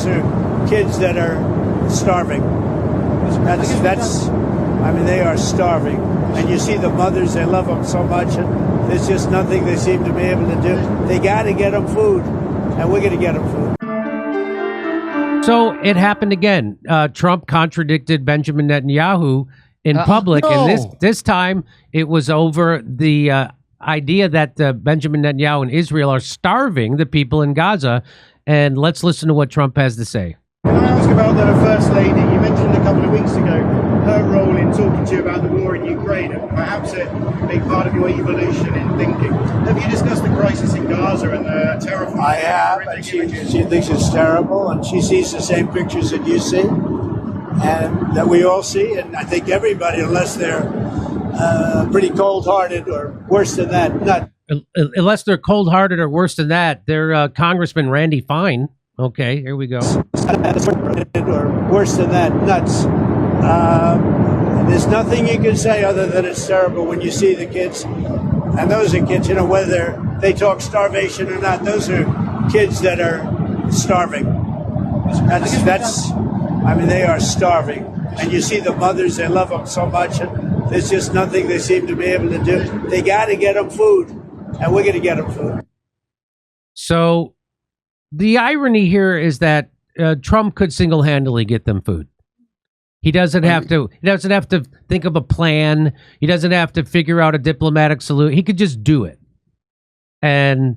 those are kids that are starving. I mean, they are starving. And you see the mothers, they love them so much, and there's just nothing they seem to be able to do. They got to get them food, and we're going to get them food. So it happened again. Trump contradicted Benjamin Netanyahu in public, and this time it was over the idea that Benjamin Netanyahu and Israel are starving the people in Gaza. And let's listen to what Trump has to say. Can I ask about the First Lady? You mentioned a couple of weeks ago her role in talking to you about the war in Ukraine, and perhaps a big part of your evolution in thinking. Have you discussed the crisis in Gaza and the terrifying... I have, and she thinks it's terrible, and she sees the same pictures that you see, and that we all see, and I think everybody, unless they're pretty cold-hearted or worse than that, unless they're cold-hearted or worse than that, they're Congressman Randy Fine. Okay, here we go. Or worse than that, nuts. There's nothing you can say other than it's terrible when you see the kids. And those are kids, whether they talk starvation or not, those are kids that are starving. I mean, they are starving. And you see the mothers, they love them so much, and there's just nothing they seem to be able to do. They got to get them food, and we're going to get them food. So the irony here is that Trump could single-handedly get them food. He doesn't have to. He doesn't have to think of a plan. He doesn't have to figure out a diplomatic solution. He could just do it. And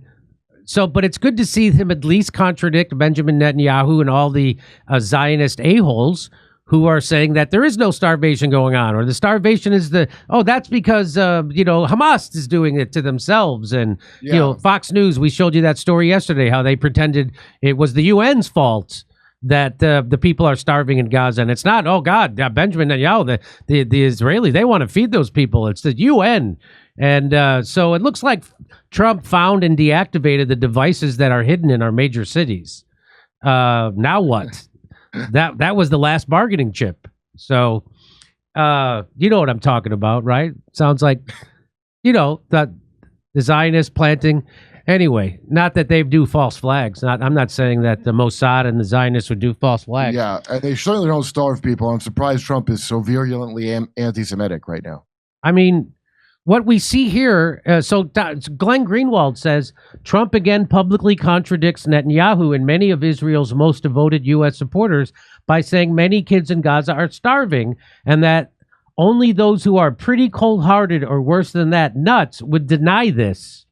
so, but it's good to see him at least contradict Benjamin Netanyahu and all the Zionist a-holes who are saying that there is no starvation going on, or the starvation is that's because Hamas is doing it to themselves. And Fox News, we showed you that story yesterday, how they pretended it was the UN's fault that the people are starving in Gaza, and it's not. Oh God, Benjamin Netanyahu, the Israeli, they want to feed those people. It's the UN, and so it looks like Trump found and deactivated the devices that are hidden in our major cities. Now what? That was the last bargaining chip. So you know what I'm talking about, right? Sounds like the Zionist planting. Anyway, not that they do false flags. I'm not saying that the Mossad and the Zionists would do false flags. Yeah, and they certainly don't starve people. I'm surprised Trump is so virulently anti-Semitic right now. I mean, what we see here, so Glenn Greenwald says, Trump again publicly contradicts Netanyahu and many of Israel's most devoted U.S. supporters by saying many kids in Gaza are starving, and that only those who are pretty cold-hearted or worse than that, nuts, would deny this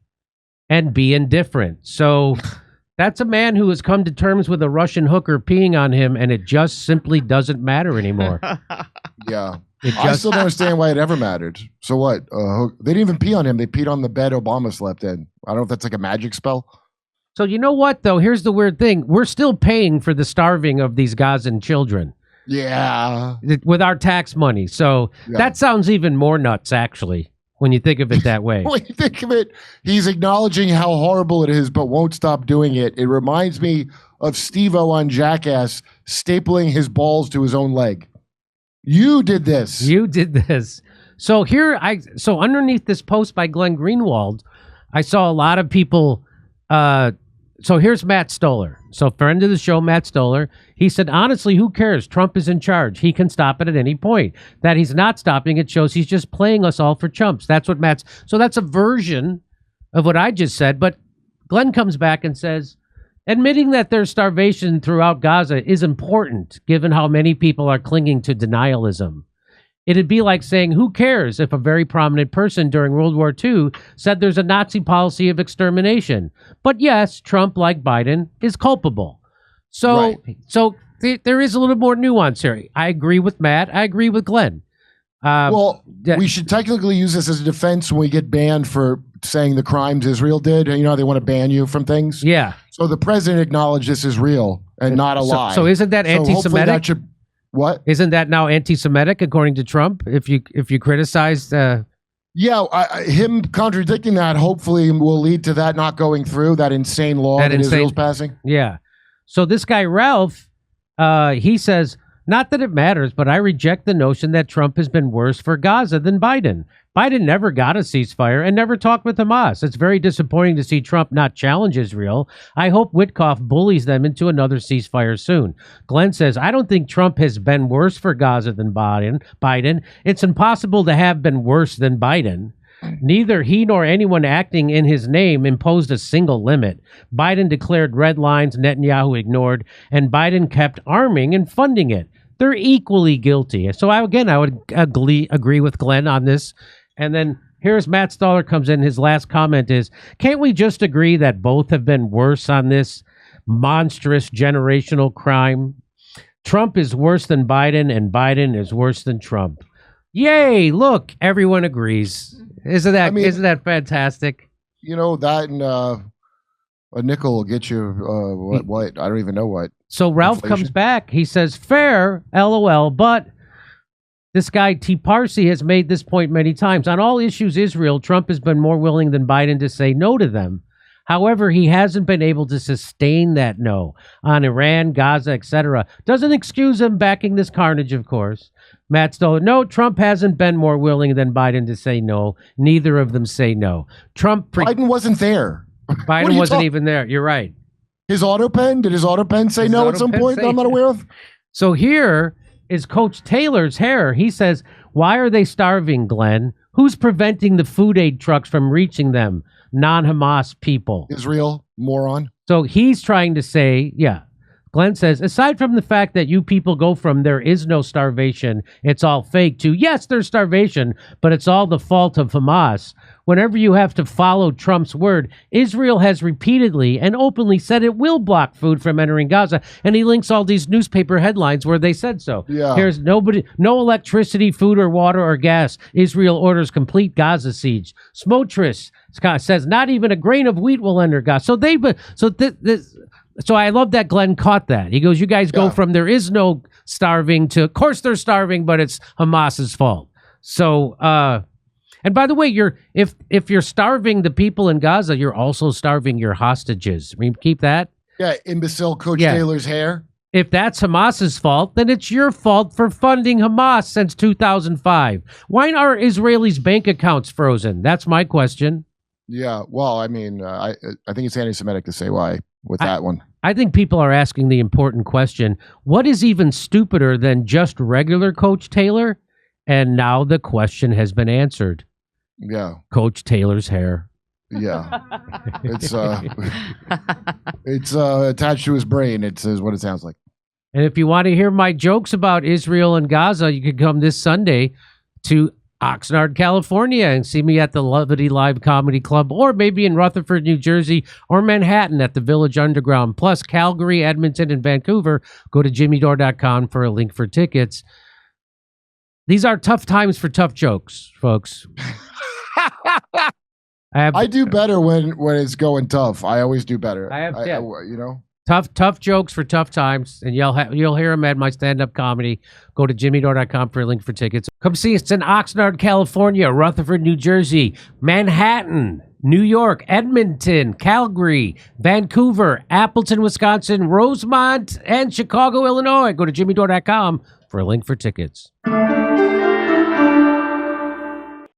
and be indifferent. So that's a man who has come to terms with a Russian hooker peeing on him, and it just simply doesn't matter anymore. Yeah. I still don't understand why it ever mattered. So what? They didn't even pee on him. They peed on the bed Obama slept in. I don't know if that's like a magic spell. So you know what, though? Here's the weird thing. We're still paying for the starving of these Gazan children. Yeah. With our tax money. So that sounds even more nuts, actually, when you think of it that way. When you think of it, he's acknowledging how horrible it is, but won't stop doing it. It reminds me of Steve-O on Jackass stapling his balls to his own leg. You did this. You did this. So so underneath this post by Glenn Greenwald, I saw a lot of people. So here's Matt Stoller. So friend of the show, Matt Stoller, he said, honestly, who cares? Trump is in charge. He can stop it at any point. That he's not stopping it shows he's just playing us all for chumps. That's what so that's a version of what I just said. But Glenn comes back and says, admitting that there's starvation throughout Gaza is important, given how many people are clinging to denialism. It'd be like saying, who cares if a very prominent person during World War II said there's a Nazi policy of extermination. But yes, Trump, like Biden, is culpable. So, there is a little more nuance here. I agree with Matt. I agree with Glenn. We should technically use this as a defense when we get banned for saying the crimes Israel did. You know, they want to ban you from things. Yeah. So the president acknowledged this is real and not a lie. So isn't that anti-Semitic? What? Isn't that now anti-Semitic according to Trump? If you criticize, him contradicting that hopefully will lead to that not going through, that insane law that Israel's passing. Yeah. So this guy Ralph, he says Not that it matters, but I reject the notion that Trump has been worse for Gaza than Biden. Biden never got a ceasefire and never talked with Hamas. It's very disappointing to see Trump not challenge Israel. I hope Witkoff bullies them into another ceasefire soon. Glenn says, I don't think Trump has been worse for Gaza than Biden. It's impossible to have been worse than Biden. Neither he nor anyone acting in his name imposed a single limit. Biden declared red lines Netanyahu ignored, and Biden kept arming and funding it. They're equally guilty. So I would agree with Glenn on this. And then here's Matt Stoller comes in. His last comment is, can't we just agree that both have been worse on this monstrous generational crime? Trump is worse than Biden, and Biden is worse than Trump. Yay! Look, everyone agrees. Isn't that fantastic? You know, that and a nickel will get you what? I don't even know what. So Ralph Inflation? comes back. He says, fair, LOL, but this guy T. Parsi has made this point many times. On all issues Israel, Trump has been more willing than Biden to say no to them. However, he hasn't been able to sustain that no on Iran, Gaza, etc. Doesn't excuse him backing this carnage, of course. Matt Stoller, no, Trump hasn't been more willing than Biden to say no. Neither of them say no. Biden wasn't there. Biden wasn't even there. You're right. His auto pen? Did his auto pen say no at some point that I'm not aware of? So here is Coach Taylor's hair. He says, why are they starving, Glenn? Who's preventing the food aid trucks from reaching them? Non-Hamas people. Israel, moron. So he's trying to say, yeah. Glenn says, aside from the fact that you people go from there is no starvation, it's all fake, to yes, there's starvation, but it's all the fault of Hamas. Whenever you have to follow Trump's word, Israel has repeatedly and openly said it will block food from entering Gaza. And he links all these newspaper headlines where they said so. Yeah. Here's no electricity, food or water or gas. Israel orders complete Gaza siege. Smotrich says not even a grain of wheat will enter Gaza. So I love that Glenn caught that. He goes, you guys go from there is no starving to, of course they're starving, but it's Hamas's fault. So, and by the way, if you're starving the people in Gaza, you're also starving your hostages. I mean, keep that. Yeah, imbecile Coach Taylor's hair. If that's Hamas's fault, then it's your fault for funding Hamas since 2005. Why are Israelis' bank accounts frozen? That's my question. Yeah, well, I mean, I think it's anti-Semitic to say why with that one. I think people are asking the important question, what is even stupider than just regular Coach Taylor? And now the question has been answered. Yeah. Coach Taylor's hair. Yeah. It's attached to his brain. It says what it sounds like. And if you want to hear my jokes about Israel and Gaza, you could come this Sunday to Oxnard, California, and see me at the Levity Live Comedy Club, or maybe in Rutherford, New Jersey, or Manhattan at the Village Underground, plus Calgary, Edmonton, and Vancouver. Go to jimmydore.com for a link for tickets. These are tough times for tough jokes, folks. I do better when it's going tough. I always do better. You know, tough jokes for tough times, and you'll hear them at my stand-up comedy. Go to jimmydore.com for a link for tickets. Come see us in Oxnard, California, Rutherford, New Jersey, Manhattan, New York, Edmonton, Calgary, Vancouver, Appleton, Wisconsin, Rosemont, and Chicago, Illinois. Go to jimmydore.com for a link for tickets.